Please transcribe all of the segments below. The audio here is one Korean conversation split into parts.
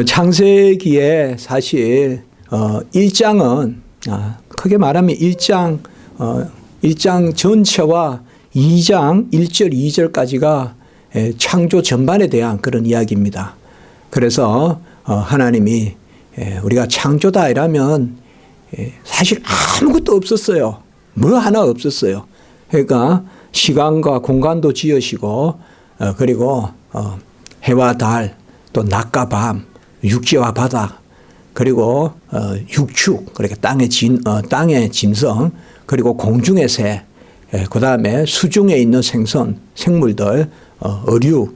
창세기에 사실 1장은 크게 말하면 1장 전체와 2장 1절 2절까지가 창조 전반에 대한 그런 이야기입니다. 그래서 하나님이 우리가 창조다 이라면 사실 아무것도 없었어요. 뭐 하나 없었어요. 그러니까 시간과 공간도 지으시고 그리고 해와 달, 또 낮과 밤, 육지와 바다, 그리고 육축, 그러니까 땅의 짐승, 그리고 공중의 새, 그 다음에 수중에 있는 생선, 생물들, 어류,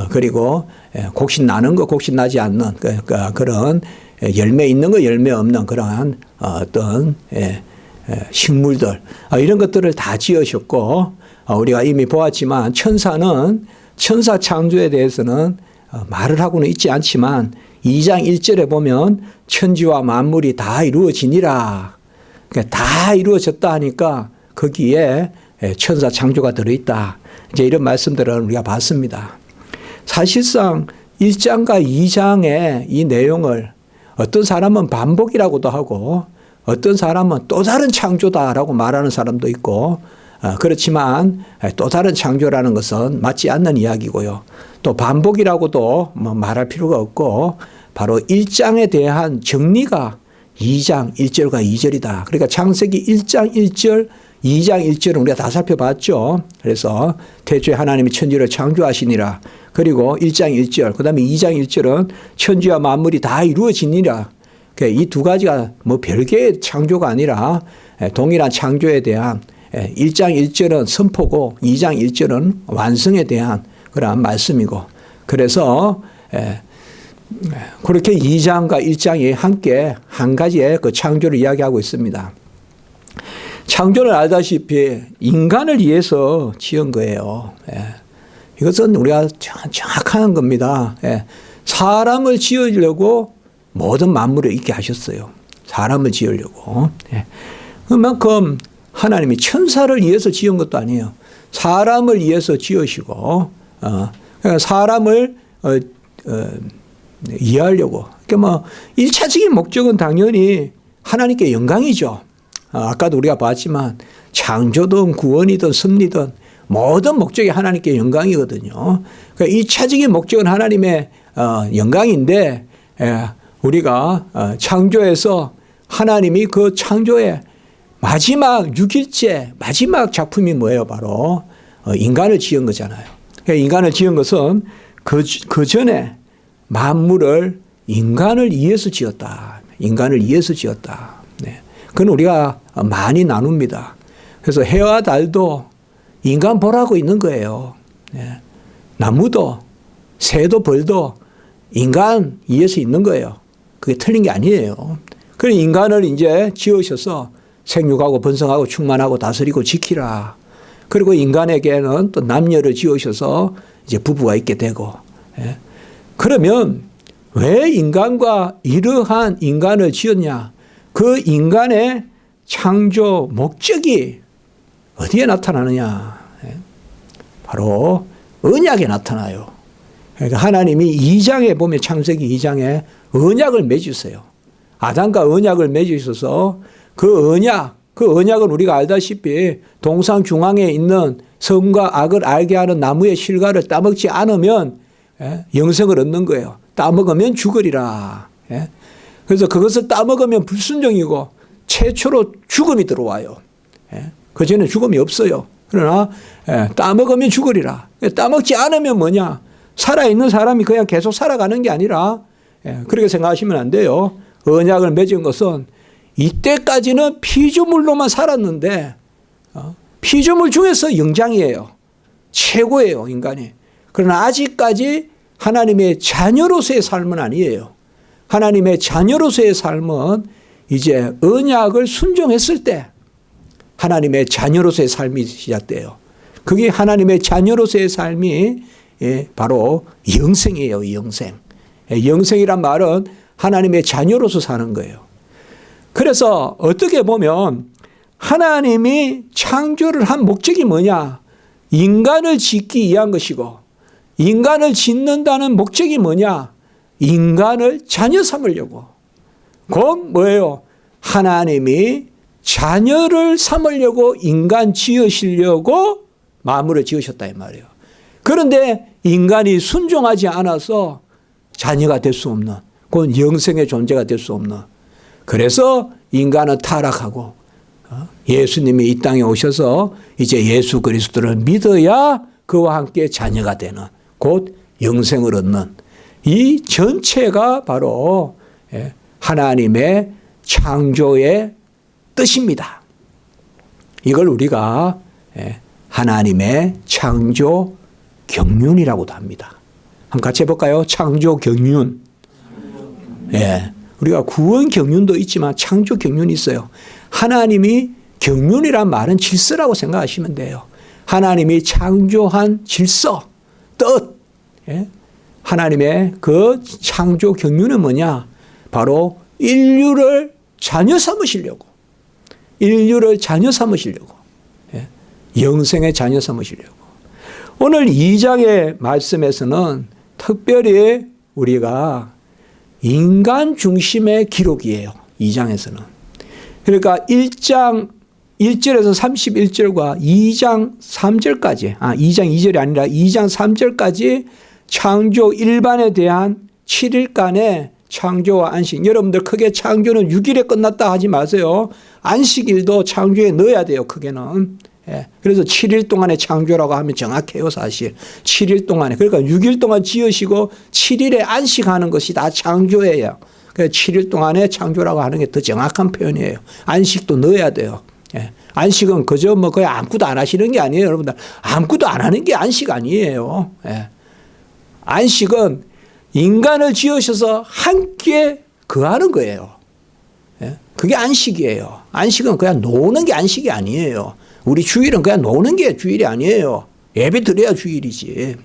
그리고 곡신 나는 거, 곡신 나지 않는 그런 열매 있는 거, 열매 없는 그러한 어떤 식물들, 이런 것들을 다 지으셨고, 우리가 이미 보았지만 천사 창조에 대해서는 말을 하고는 있지 않지만 2장 1절에 보면 천지와 만물이 다 이루어지니라. 그러니까 다 이루어졌다 하니까 거기에 천사 창조가 들어있다. 이제 이런 말씀들을 우리가 봤습니다. 사실상 1장과 2장의 이 내용을 어떤 사람은 반복이라고도 하고 어떤 사람은 또 다른 창조다라고 말하는 사람도 있고 그렇지만 또 다른 창조라는 것은 맞지 않는 이야기고요. 또 반복이라고도 말할 필요가 없고 바로 1장에 대한 정리가 2장 1절과 2절이다. 그러니까 창세기 1장 1절, 2장 1절은 우리가 다 살펴봤죠. 그래서 태초에 하나님이 천지를 창조하시니라. 그리고 1장 1절, 그 다음에 2장 1절은 천지와 만물이 다 이루어지니라. 이 두 가지가 별개의 창조가 아니라 동일한 창조에 대한 1장 1절은 선포고 2장 1절은 완성에 대한 그러한 말씀이고 그래서 그렇게 2장과 1장이 함께 한 가지의 그 창조를 이야기하고 있습니다. 창조를 알다시피 인간을 위해서 지은 거예요. 이것은 우리가 정확한 겁니다. 사람을 지으려고 모든 만물을 있게 하셨어요. 사람을 지으려고. 그만큼 하나님이 천사를 위해서 지은 것도 아니에요. 사람을 위해서 지으시고 사람을 이해하려고. 그러니까 1차적인 목적은 당연히 하나님께 영광이죠. 아까도 우리가 봤지만 창조든 구원이든 섭리든 모든 목적이 하나님께 영광이거든요. 그러니까 1차적인 목적은 하나님의 영광인데 우리가 창조에서 하나님이 그 창조의 마지막 6일째 마지막 작품이 뭐예요? 바로 인간을 지은 거잖아요. 그러니까 인간을 지은 것은 그 전에 만물을 인간을 위해서 지었다. 인간을 위해서 지었다. 그건 우리가 많이 나눕니다. 그래서 해와 달도 인간 보라고 있는 거예요. 나무도 새도 벌도 인간 위해서 있는 거예요. 그게 틀린 게 아니에요. 그래 인간을 이제 지으셔서 생육하고 번성하고 충만하고 다스리고 지키라. 그리고 인간에게는 또 남녀를 지으셔서 이제 부부가 있게 되고. 그러면 왜 인간과 이러한 인간을 지었냐? 그 인간의 창조 목적이 어디에 나타나느냐? 바로 언약에 나타나요. 그러니까 하나님이 2장에 보면 창세기 2장에 언약을 맺으세요. 아담과 언약을 맺으셔서 그 언약은 우리가 알다시피 동상 중앙에 있는 선과 악을 알게 하는 나무의 실과를 따먹지 않으면 영생을 얻는 거예요. 따먹으면 죽으리라. 그래서 그것을 따먹으면 불순종이고 최초로 죽음이 들어와요. 그전에 죽음이 없어요. 그러나 따먹으면 죽으리라. 따먹지 않으면 뭐냐? 살아있는 사람이 그냥 계속 살아가는 게 아니라 그렇게 생각하시면 안 돼요. 언약을 맺은 것은 이때까지는 피조물로만 살았는데 피조물 중에서 영장이에요. 최고예요, 인간이. 그러나 아직까지 하나님의 자녀로서의 삶은 아니에요. 하나님의 자녀로서의 삶은 이제 언약을 순종했을 때 하나님의 자녀로서의 삶이 시작돼요. 그게 하나님의 자녀로서의 삶이 바로 영생이에요, 영생. 영생이란 말은 하나님의 자녀로서 사는 거예요. 그래서 어떻게 보면 하나님이 창조를 한 목적이 뭐냐? 인간을 짓기 위한 것이고 인간을 짓는다는 목적이 뭐냐? 인간을 자녀 삼으려고. 곧 뭐예요? 하나님이 자녀를 삼으려고 인간 지으시려고 마음으로 지으셨다 이 말이에요. 그런데 인간이 순종하지 않아서 자녀가 될 수 없는, 곧 영생의 존재가 될 수 없는. 그래서 인간은 타락하고 예수님이 이 땅에 오셔서 이제 예수 그리스도를 믿어야 그와 함께 자녀가 되는, 곧 영생을 얻는, 이 전체가 바로 하나님의 창조의 뜻입니다. 이걸 우리가 하나님의 창조 경륜이라고도 합니다. 한번 같이 해볼까요? 창조 경륜. 우리가 구원 경륜도 있지만 창조 경륜이 있어요. 하나님이, 경륜이란 말은 질서라고 생각하시면 돼요. 하나님이 창조한 질서, 뜻. 하나님의 그 창조 경륜은 뭐냐? 바로 인류를 자녀 삼으시려고. 인류를 자녀 삼으시려고. 영생의 자녀 삼으시려고. 오늘 2장의 말씀에서는 특별히 우리가 인간 중심의 기록이에요. 2장에서는. 그러니까 1장 1절에서 31절과 2장 3절까지, 2장 2절이 아니라 2장 3절까지 창조 일반에 대한 7일간의 창조와 안식. 여러분들 크게 창조는 6일에 끝났다 하지 마세요. 안식일도 창조에 넣어야 돼요. 크게는. 그래서 7일 동안의 창조라고 하면 정확해요. 사실 7일 동안에. 그러니까 6일 동안 지으시고 7일에 안식하는 것이 다 창조예요. 그래서 7일 동안의 창조라고 하는 게 더 정확한 표현이에요. 안식도 넣어야 돼요. 안식은 그저 뭐 거의 아무것도 안 하시는 게 아니에요. 여러분들 아무것도 안 하는 게 안식 아니에요. 안식은 인간을 지으셔서 함께 거하는 거예요. 그게 안식이에요. 안식은 그냥 노는 게 안식이 아니에요. 우리 주일은 그냥 노는 게 주일이 아니에요. 예배 드려야 주일이지.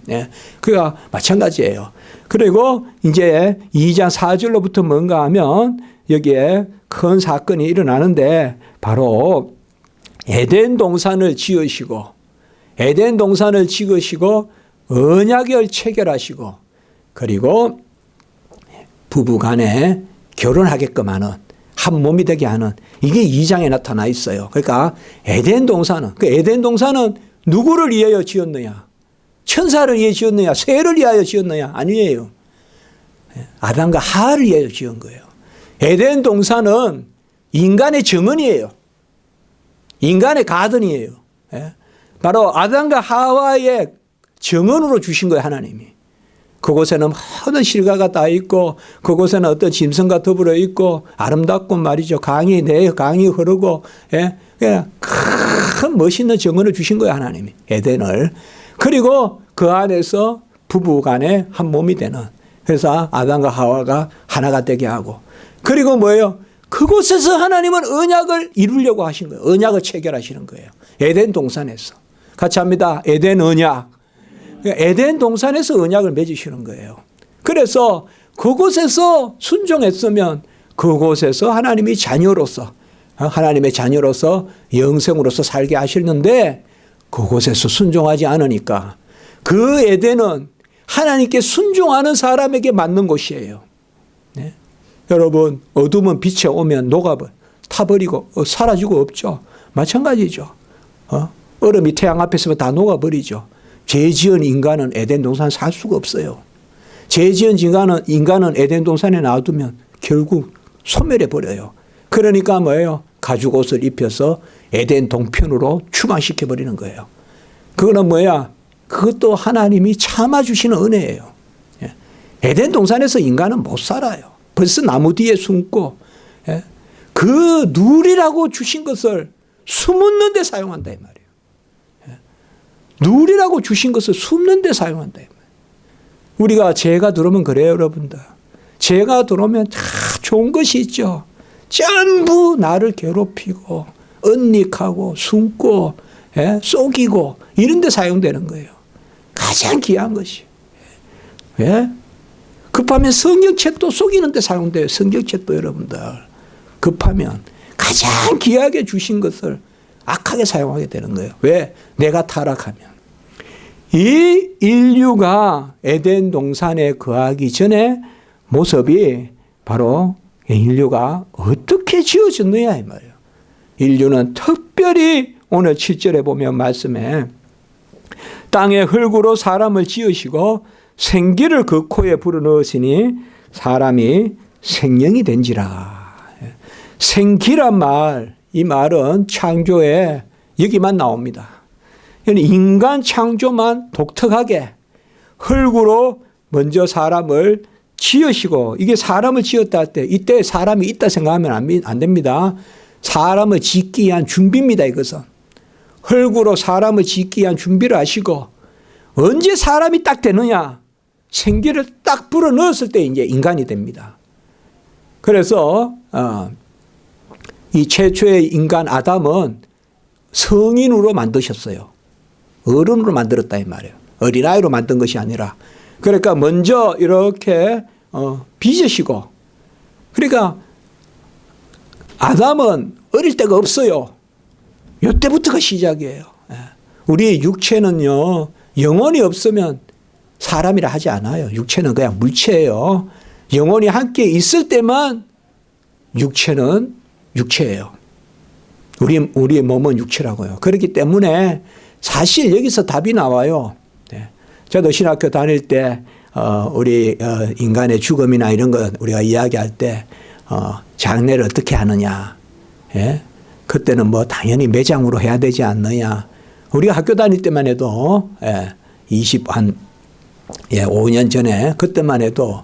그가 마찬가지예요. 그리고 이제 2장 4절로부터 뭔가 하면 여기에 큰 사건이 일어나는데 바로 에덴 동산을 지으시고 언약을 체결하시고 그리고 부부간에 결혼하게끔 하는, 한 몸이 되게 하는, 이게 2장에 나타나 있어요. 그러니까 에덴 동산은 누구를 위하여 지었느냐? 천사를 위해 지었느냐? 새를 위하여 지었느냐? 아니에요. 아담과 하와를 위하여 지은 거예요. 에덴 동산은 인간의 정원이에요. 인간의 가든이에요. 바로 아담과 하와의 정원으로 주신 거예요. 하나님이. 그곳에는 모든 실과가 다 있고 그곳에는 어떤 짐승과 더불어 있고 아름답고 말이죠. 강이 흐르고 그냥 큰 멋있는 정원을 주신 거예요. 하나님이. 에덴을. 그리고 그 안에서 부부간에 한 몸이 되는, 그래서 아담과 하와가 하나가 되게 하고, 그리고 뭐예요? 그곳에서 하나님은 언약을 이루려고 하신 거예요. 언약을 체결하시는 거예요. 에덴 동산에서. 같이 합니다. 에덴 언약. 에덴 동산에서 언약을 맺으시는 거예요. 그래서 그곳에서 순종했으면 그곳에서 하나님의 자녀로서 영생으로서 살게 하시는데 그곳에서 순종하지 않으니까 그 에덴은 하나님께 순종하는 사람에게 맞는 곳이에요. 네? 여러분, 어둠은 빛에 오면 타버리고 사라지고 없죠. 마찬가지죠. 얼음이 태양 앞에서 다 녹아버리죠. 죄 지은 인간은 에덴 동산에 살 수가 없어요. 죄 지은 인간은 에덴 동산에 놔두면 결국 소멸해 버려요. 그러니까 뭐예요? 가죽 옷을 입혀서 에덴 동편으로 추방시켜 버리는 거예요. 그거는 뭐야? 그것도 하나님이 참아주시는 은혜예요. 에덴 동산에서 인간은 못 살아요. 벌써 나무 뒤에 숨고 그 누리라고 주신 것을 숨는 데 사용한다 이 말이에요. 누리라고 주신 것을 숨는 데 사용한다 이 말이에요. 우리가 죄가 들어오면 그래요, 여러분들. 죄가 들어오면 다 좋은 것이 있죠. 전부 나를 괴롭히고 은닉하고 숨고 속이고 이런 데 사용되는 거예요. 가장 귀한 것이. 왜? 급하면 성경책도 속이는 데 사용돼요. 성경책도 여러분들. 급하면 가장 귀하게 주신 것을 악하게 사용하게 되는 거예요. 왜? 내가 타락하면. 이 인류가 에덴 동산에 거하기 전에 모습이 바로 인류가 어떻게 지어졌느냐 이 말이에요. 인류는 특별히 오늘 7절에 보면 말씀에 땅의 흙으로 사람을 지으시고 생기를 그 코에 불어넣으시니 사람이 생명이 된지라. 생기란 말, 이 말은 창조에 여기만 나옵니다. 인간 창조만 독특하게 흙으로 먼저 사람을 지으시고, 이게 사람을 지었다 할 때 이때 사람이 있다 생각하면 안 됩니다. 사람을 짓기 위한 준비입니다. 이것은 흙으로 사람을 짓기 위한 준비를 하시고, 언제 사람이 딱 되느냐, 생기를 딱 불어넣었을 때 이제 인간이 됩니다. 그래서 이 최초의 인간 아담은 성인으로 만드셨어요. 어른으로 만들었다 이 말이에요. 어린아이로 만든 것이 아니라. 그러니까 먼저 이렇게 빚으시고, 그러니까 아담은 어릴 때가 없어요. 이때부터가 시작이에요. 우리 육체는요, 영혼이 없으면 사람이라 하지 않아요. 육체는 그냥 물체예요. 영혼이 함께 있을 때만 육체는 육체예요. 우리의 몸은 육체라고요. 그렇기 때문에 사실 여기서 답이 나와요. 저도 신학교 다닐 때 우리 인간의 죽음이나 이런 거 우리가 이야기할 때 장례를 어떻게 하느냐. 예? 그때는 뭐 당연히 매장으로 해야 되지 않느냐. 우리가 학교 다닐 때만 해도 5년 전에 그때만 해도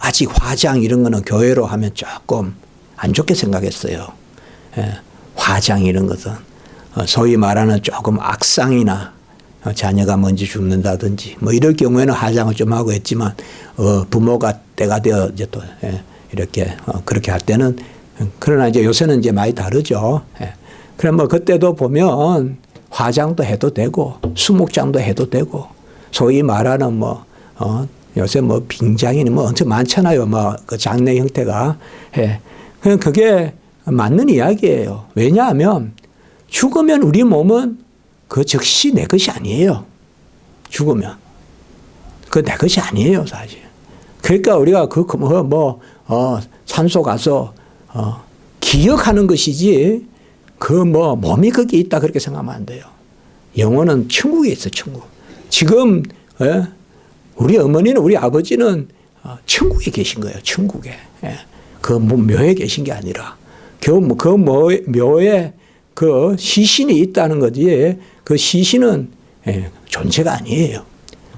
아직 화장 이런 거는 교회로 하면 조금 안 좋게 생각했어요. 화장 이런 것은 소위 말하는 조금 악상이나 자녀가 먼저 죽는다든지 뭐 이럴 경우에는 화장을 좀 하고 했지만 부모가 때가 되어 이제 또 이렇게 그렇게 할 때는, 그러나 이제 요새는 이제 많이 다르죠. 그럼 뭐 그때도 보면 화장도 해도 되고 수목장도 해도 되고 소위 말하는 뭐 요새 뭐 빙장이니 뭐 엄청 많잖아요. 뭐 그 장례 형태가. 그게 맞는 이야기예요. 왜냐하면 죽으면 우리 몸은 그 즉시 내 것이 아니에요. 죽으면. 그 내 것이 아니에요, 사실. 그러니까 우리가 산소 가서, 기억하는 것이지, 몸이 거기 있다, 그렇게 생각하면 안 돼요. 영혼은 천국에 있어, 천국. 지금, 우리 어머니는, 우리 아버지는 천국에 계신 거예요, 천국에. 그 묘에 계신 게 아니라. 그 묘에 그 시신이 있다는 거지, 그 시신은 존재가 아니에요.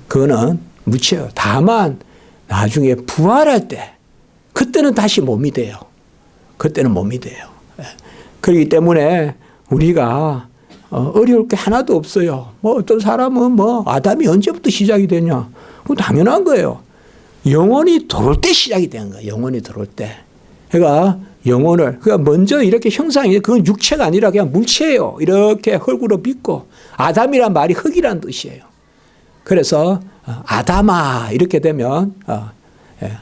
그거는 무체예요. 다만 나중에 부활할 때 그때는 다시 몸이 돼요. 그때는 몸이 돼요. 그렇기 때문에 우리가 어려울 게 하나도 없어요. 뭐 어떤 사람은 아담이 언제부터 시작이 되냐? 그건 당연한 거예요. 영혼이 들어올 때 시작이 되는 거예요. 영혼이 들어올 때. 그러니까 그러니까 먼저 이렇게 형상이, 그건 육체가 아니라 그냥 물체예요. 이렇게 흙으로 빚고, 아담이란 말이 흙이란 뜻이에요. 그래서 아담아 이렇게 되면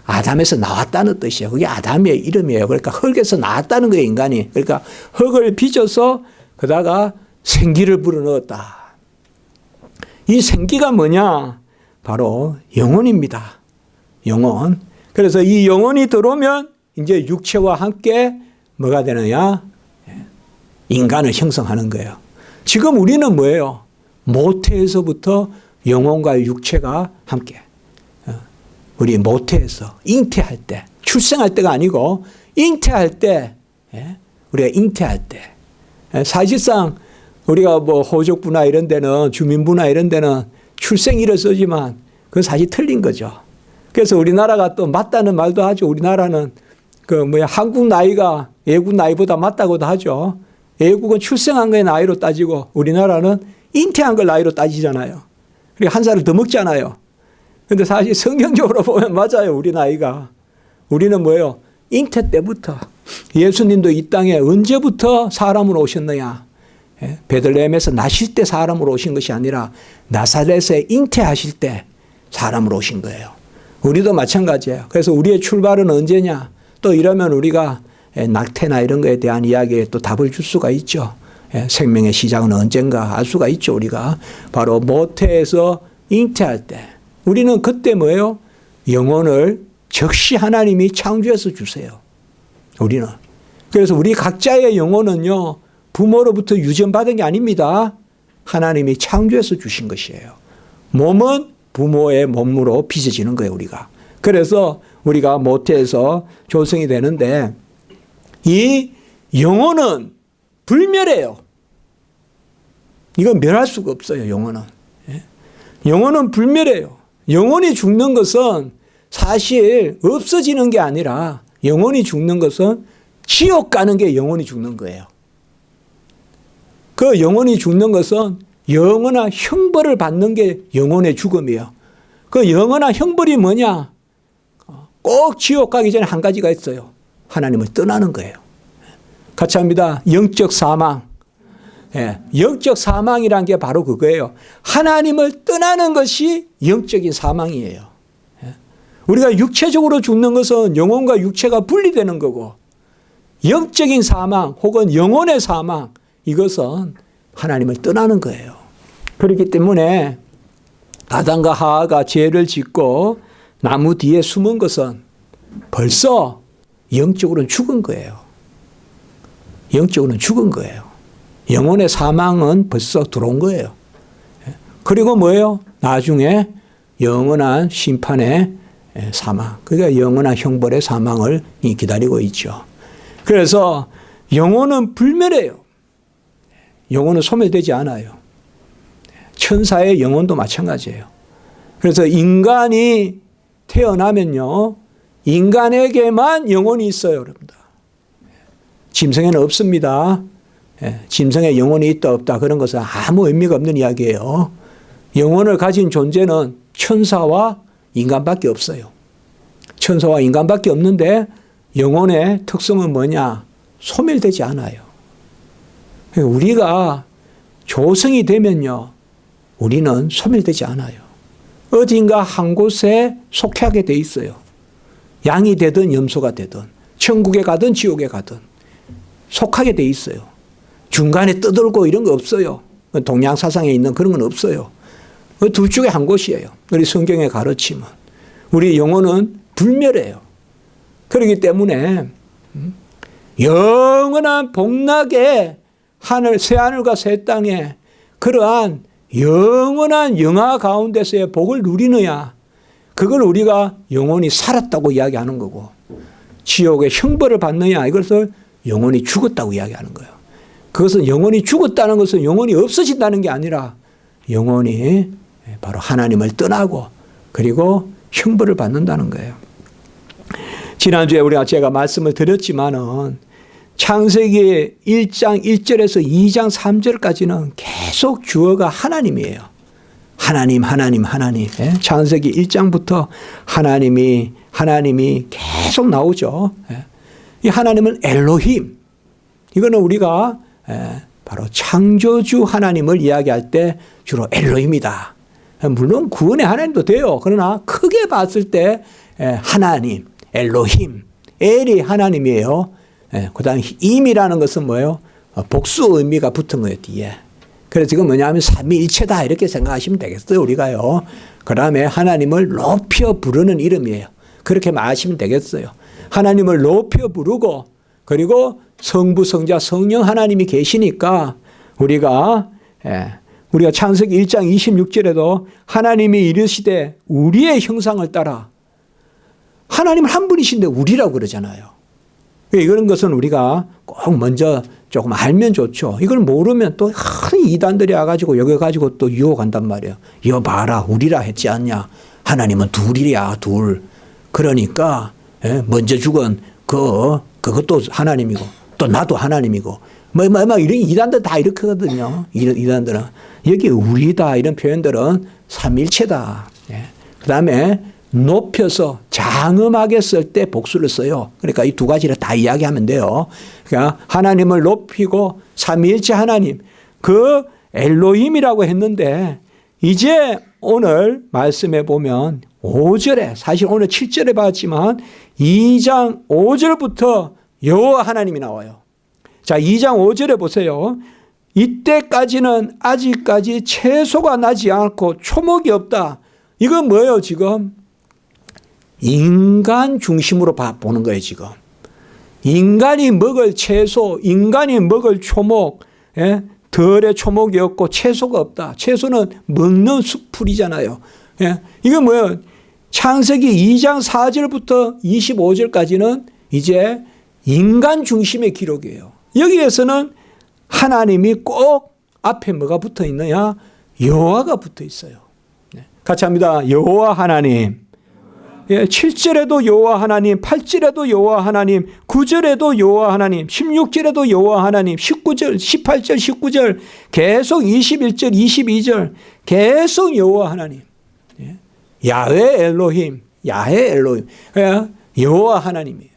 아담에서 나왔다는 뜻이에요. 그게 아담의 이름이에요. 그러니까 흙에서 나왔다는 거예요, 인간이. 그러니까 흙을 빚어서 그다가 생기를 불어넣었다. 이 생기가 뭐냐? 바로 영혼입니다. 영혼. 그래서 이 영혼이 들어오면 이제 육체와 함께 뭐가 되느냐? 인간을 형성하는 거예요. 지금 우리는 뭐예요? 모태에서부터 영혼과 육체가 함께. 우리 모태에서 잉태할 때, 출생할 때가 아니고 잉태할 때, 우리가 잉태할 때. 사실상 우리가 호적부나 이런 데는, 주민부나 이런 데는 출생일을 쓰지만 그건 사실 틀린 거죠. 그래서 우리나라가 또 맞다는 말도 하죠. 우리나라는 한국 나이가 외국 나이보다 맞다고도 하죠. 외국은 출생한 거의 나이로 따지고 우리나라는 잉태한 걸 나이로 따지잖아요. 그리고 한 살을 더 먹잖아요. 근데 사실 성경적으로 보면 맞아요. 우리 나이가. 우리는 뭐예요? 잉태 때부터. 예수님도 이 땅에 언제부터 사람으로 오셨느냐? 베들레헴에서 나실 때 사람으로 오신 것이 아니라 나사렛에 잉태하실 때 사람으로 오신 거예요. 우리도 마찬가지예요. 그래서 우리의 출발은 언제냐? 또 이러면 우리가 낙태나 이런 거에 대한 이야기에 또 답을 줄 수가 있죠. 생명의 시작은 언젠가 알 수가 있죠. 우리가 바로 모태에서 잉태할 때 우리는 그때 뭐예요? 영혼을 즉시 하나님이 창조해서 주세요. 우리는. 그래서 우리 각자의 영혼은요, 부모로부터 유전받은 게 아닙니다. 하나님이 창조해서 주신 것이에요. 몸은 부모의 몸으로 빚어지는 거예요, 우리가. 그래서 우리가 모태에서 조성이 되는데 이 영혼은 불멸해요. 이건 멸할 수가 없어요, 영혼은. 영혼은 불멸해요. 영혼이 죽는 것은 사실 없어지는 게 아니라 영혼이 죽는 것은 지옥 가는 게 영혼이 죽는 거예요. 그 영혼이 죽는 것은 영원한 형벌을 받는 게 영혼의 죽음이에요. 그 영원한 형벌이 뭐냐? 꼭 지옥 가기 전에 한 가지가 있어요. 하나님을 떠나는 거예요. 같이 합니다. 영적 사망. 영적 사망이란 게 바로 그거예요. 하나님을 떠나는 것이 영적인 사망이에요. 우리가 육체적으로 죽는 것은 영혼과 육체가 분리되는 거고, 영적인 사망 혹은 영혼의 사망, 이것은 하나님을 떠나는 거예요. 그렇기 때문에 아담과 하와가 죄를 짓고 나무 뒤에 숨은 것은 벌써 영적으로는 죽은 거예요. 영적으로는 죽은 거예요. 영혼의 사망은 벌써 들어온 거예요. 그리고 뭐예요? 나중에 영원한 심판의 사망, 그러니까 영원한 형벌의 사망을 기다리고 있죠. 그래서 영혼은 불멸해요. 영혼은 소멸되지 않아요. 천사의 영혼도 마찬가지예요. 그래서 인간이 태어나면요, 인간에게만 영혼이 있어요, 여러분들. 짐승에는 없습니다. 짐승에 영혼이 있다 없다 그런 것은 아무 의미가 없는 이야기예요. 영혼을 가진 존재는 천사와 인간밖에 없어요. 천사와 인간밖에 없는데 영혼의 특성은 뭐냐? 소멸되지 않아요. 우리가 조성이 되면요, 우리는 소멸되지 않아요. 어딘가 한 곳에 속하게 돼 있어요. 양이 되든 염소가 되든 천국에 가든 지옥에 가든 속하게 돼 있어요. 중간에 떠들고 이런 거 없어요. 동양사상에 있는 그런 건 없어요. 둘 중에 한 곳이에요. 우리 성경의 가르침은. 우리 영혼은 불멸해요. 그렇기 때문에 영원한 복락의 하늘, 새하늘과 새 땅에 그러한 영원한 영화 가운데서의 복을 누리느냐, 그걸 우리가 영혼이 살았다고 이야기하는 거고, 지옥의 형벌을 받느냐, 이것을 영혼이 죽었다고 이야기하는 거예요. 그것은 영혼이 죽었다는 것은 영혼이 없어진다는 게 아니라 영혼이 바로 하나님을 떠나고 그리고 형벌을 받는다는 거예요. 지난주에 제가 말씀을 드렸지만은 창세기 1장 1절에서 2장 3절까지는 계속 주어가 하나님이에요. 하나님, 하나님, 하나님. 창세기 1장부터 하나님이 계속 나오죠. 이 하나님은 엘로힘. 이거는 우리가 바로 창조주 하나님을 이야기할 때 주로 엘로힘이다. 물론 구원의 하나님도 돼요. 그러나 크게 봤을 때 하나님, 엘로힘, 엘이 하나님이에요. 그 다음에 임이라는 것은 뭐예요? 복수 의미가 붙은 거예요, 뒤에. 그래서 이건 뭐냐면 삼위일체다 이렇게 생각하시면 되겠어요, 우리가요. 그 다음에 하나님을 높여 부르는 이름이에요. 그렇게 말하시면 되겠어요. 하나님을 높여 부르고 그리고 성부, 성자, 성령 하나님이 계시니까 우리가 창세기 1장 26절에도 하나님이 이르시되 우리의 형상을 따라, 하나님은 한 분이신데 우리라고 그러잖아요. 이런 것은 우리가 꼭 먼저 조금 알면 좋죠. 이걸 모르면 또 이단들이 와가지고 여기 가지고 또 유혹한단 말이에요. 이거 봐라, 우리라 했지 않냐. 하나님은 둘이야, 둘. 그러니까 먼저 죽은 그것도 하나님이고 또 나도 하나님이고 막 이런 이단들 다 이렇게 하거든요. 이단들은 여기 우리다 이런 표현들은 삼일체다. 그 다음에 높여서 장엄하게 쓸 때 복수를 써요. 그러니까 이 두 가지를 다 이야기하면 돼요. 그러니까 하나님을 높이고 삼위일체 하나님, 그 엘로힘이라고 했는데 이제 오늘 말씀해 보면 5절에, 사실 오늘 7절에 봤지만 2장 5절부터 여호와 하나님이 나와요. 자, 2장 5절에 보세요. 이때까지는 아직까지 채소가 나지 않고 초목이 없다. 이건 뭐예요, 지금? 인간 중심으로 보는 거예요, 지금. 인간이 먹을 채소, 인간이 먹을 초목, 예? 덜의 초목이 없고 채소가 없다. 채소는 먹는 풀이잖아요. 예? 이게 뭐예요? 창세기 2장 4절부터 25절까지는 이제 인간 중심의 기록이에요. 여기에서는 하나님이 꼭 앞에 뭐가 붙어 있느냐? 여호와가 붙어 있어요. 같이 합니다. 여호와 하나님. 7절에도 여호와 하나님, 8절에도 여호와 하나님, 9절에도 여호와 하나님, 16절에도 여호와 하나님, 19절, 18절, 19절, 계속 21절, 22절, 계속 여호와 하나님. 야훼 엘로힘, 야훼 엘로힘. 여호와 하나님이에요.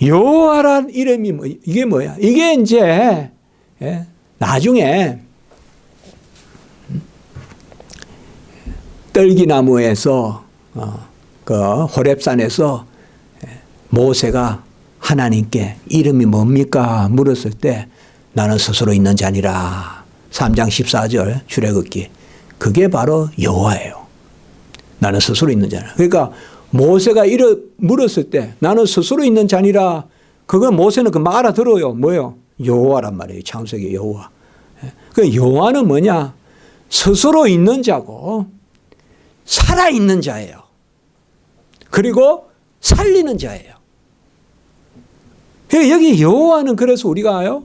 여호와란 이름이 이게 뭐야? 이게 이제 나중에 떨기나무에서 그 호렙산에서 모세가 하나님께 이름이 뭡니까? 물었을 때 나는 스스로 있는 자니라. 3장 14절 출애굽기. 그게 바로 여호와예요. 나는 스스로 있는 자니라. 그러니까 모세가 물었을 때 나는 스스로 있는 자니라. 그건 모세는 금방 알아들어요. 뭐예요? 여호와란 말이에요. 창세기 여호와. 그 여호와는 뭐냐? 스스로 있는 자고 살아있는 자예요. 그리고 살리는 자예요. 여기 여호와는 그래서 우리가요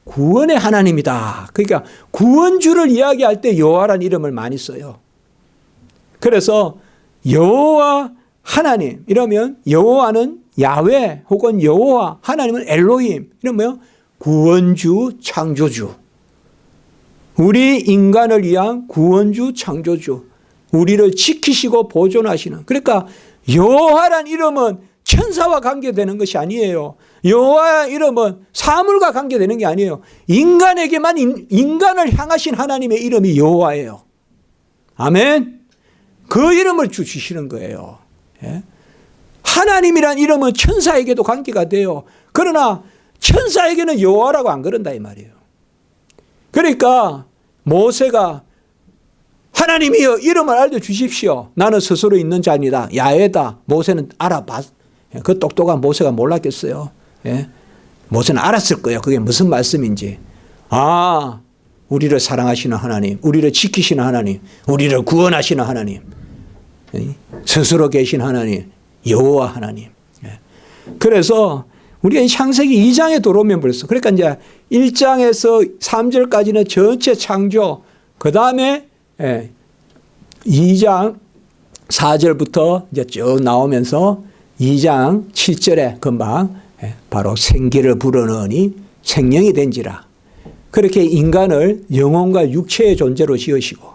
구원의 하나님이다. 그러니까 구원주를 이야기할 때 여호와라는 이름을 많이 써요. 그래서 여호와 하나님 이러면 여호와는 야훼 혹은 여호와, 하나님은 엘로힘 이러면 뭐요? 구원주, 창조주. 우리 인간을 위한 구원주, 창조주. 우리를 지키시고 보존하시는. 그러니까 여호와란 이름은 천사와 관계되는 것이 아니에요. 여호와 이름은 사물과 관계되는 게 아니에요. 인간에게만 인간을 향하신 하나님의 이름이 여호와예요. 아멘. 그 이름을 주시는 거예요. 하나님이란 이름은 천사에게도 관계가 돼요. 그러나 천사에게는 여호와라고 안 그런다 이 말이에요. 그러니까 모세가 하나님이여 이름을 알려주십시오. 나는 스스로 있는 자니다. 야훼다. 모세는 알아봤. 그 똑똑한 모세가 몰랐겠어요. 모세는 알았을 거예요. 그게 무슨 말씀인지. 아, 우리를 사랑하시는 하나님, 우리를 지키시는 하나님, 우리를 구원하시는 하나님, 스스로 계신 하나님, 여호와 하나님. 그래서 우리가 창세기 2장에 들어오면 벌써 그러니까 이제 1장에서 3절까지는 전체 창조, 그 다음에 2장 4절부터 이제 쭉 나오면서 2장 7절에 금방 바로 생기를 불어넣으니 생명이 된지라. 그렇게 인간을 영혼과 육체의 존재로 지으시고,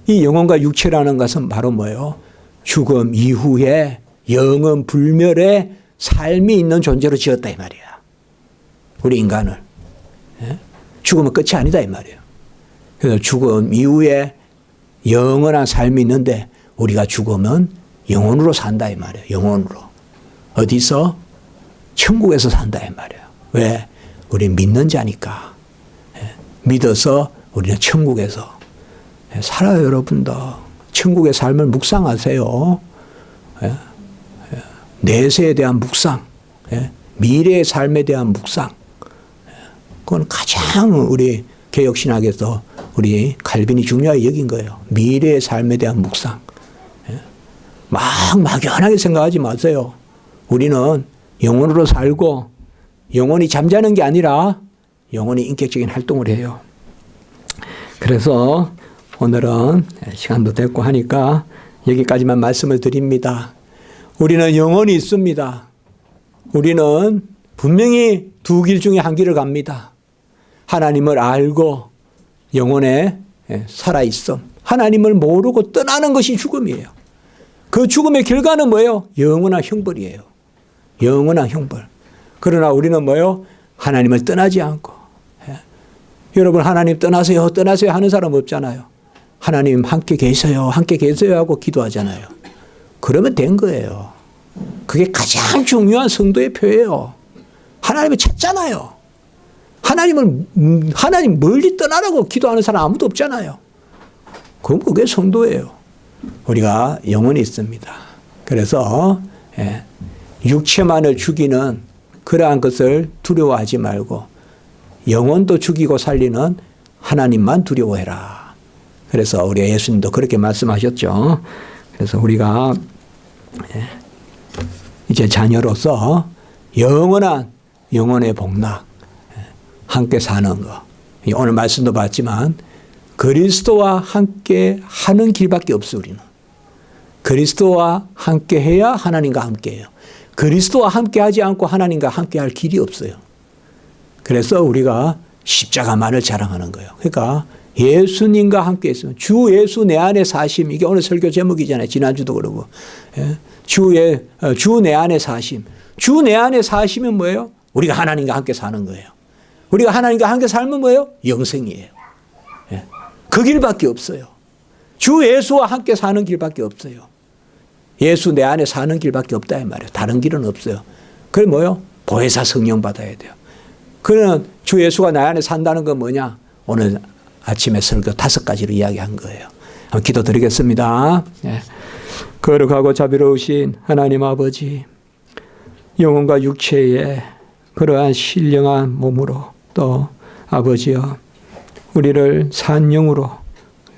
이 영혼과 육체라는 것은 바로 뭐예요? 죽음 이후에 영원 불멸의 삶이 있는 존재로 지었다 이 말이야. 우리 인간을. 죽음은 끝이 아니다 이 말이에요. 그래서 죽음 이후에 영원한 삶이 있는데 우리가 죽으면 영혼으로 산다 이 말이에요. 영혼으로. 어디서? 천국에서 산다 이 말이에요. 왜? 우리 믿는 자니까. 믿어서 우리는 천국에서 살아요. 여러분도 천국의 삶을 묵상하세요. 내세에 대한 묵상, 미래의 삶에 대한 묵상. 그건 가장 우리 개혁신학에서 우리 칼빈이 중요하게 여긴 거예요. 미래의 삶에 대한 묵상. 막 막연하게 생각하지 마세요. 우리는 영혼으로 살고 영혼이 잠자는 게 아니라 영혼이 인격적인 활동을 해요. 그래서 오늘은 시간도 됐고 하니까 여기까지만 말씀을 드립니다. 우리는 영혼이 있습니다. 우리는 분명히 두 길 중에 한 길을 갑니다. 하나님을 알고 영혼에 살아있음. 하나님을 모르고 떠나는 것이 죽음이에요. 그 죽음의 결과는 뭐예요? 영원한 형벌이에요. 영원한 형벌. 그러나 우리는 뭐예요? 하나님을 떠나지 않고. 여러분 하나님 떠나세요 떠나세요 하는 사람 없잖아요. 하나님 함께 계세요 함께 계세요 하고 기도하잖아요. 그러면 된 거예요. 그게 가장 중요한 성도의 표예요. 하나님을 찾잖아요. 하나님 멀리 떠나라고 기도하는 사람 아무도 없잖아요. 그럼 그게 성도예요. 우리가 영혼이 있습니다. 그래서 육체만을 죽이는 그러한 것을 두려워하지 말고 영혼도 죽이고 살리는 하나님만 두려워해라. 그래서 우리 예수님도 그렇게 말씀하셨죠. 그래서 우리가 이제 자녀로서 영원한 영혼의 복락 함께 사는 거. 오늘 말씀도 봤지만 그리스도와 함께 하는 길밖에 없어 우리는. 그리스도와 함께 해야 하나님과 함께 해요. 그리스도와 함께 하지 않고 하나님과 함께 할 길이 없어요. 그래서 우리가 십자가만을 자랑하는 거예요. 그러니까 예수님과 함께 있으면 주 예수 내 안에 사심, 이게 오늘 설교 제목이잖아요. 지난주도 그러고. 주 내 안에 사심. 주 내 안에 사시면 뭐예요? 우리가 하나님과 함께 사는 거예요. 우리가 하나님과 함께 살면 뭐예요? 영생이에요. 그 길밖에 없어요. 주 예수와 함께 사는 길밖에 없어요. 예수 내 안에 사는 길밖에 없다 이 말이에요. 다른 길은 없어요. 그게 뭐예요? 보혜사 성령 받아야 돼요. 그러면 주 예수가 내 안에 산다는 건 뭐냐? 오늘 아침에 설교 5가지로 이야기한 거예요. 한번 기도드리겠습니다. 거룩하고 자비로우신 하나님 아버지, 영혼과 육체의 그러한 신령한 몸으로 또 아버지여 우리를 산영으로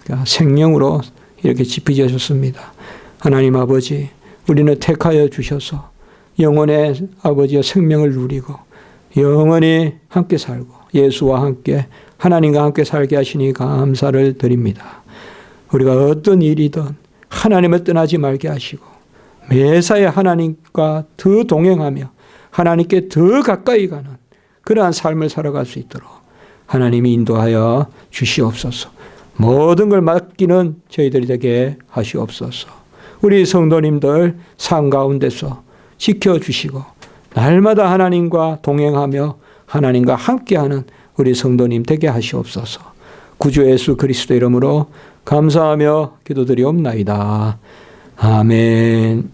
그러니까 생명으로 이렇게 지피셔줬습니다. 하나님 아버지, 우리는 택하여 주셔서 영혼의 아버지의 생명을 누리고 영원히 함께 살고 예수와 함께 하나님과 함께 살게 하시니 감사를 드립니다. 우리가 어떤 일이든 하나님을 떠나지 말게 하시고 매사에 하나님과 더 동행하며 하나님께 더 가까이 가는 그러한 삶을 살아갈 수 있도록 하나님이 인도하여 주시옵소서. 모든 걸 맡기는 저희들이 되게 하시옵소서. 우리 성도님들 삶 가운데서 지켜주시고 날마다 하나님과 동행하며 하나님과 함께하는 우리 성도님 되게 하시옵소서. 구주 예수 그리스도 이름으로 감사하며 기도드리옵나이다. 아멘.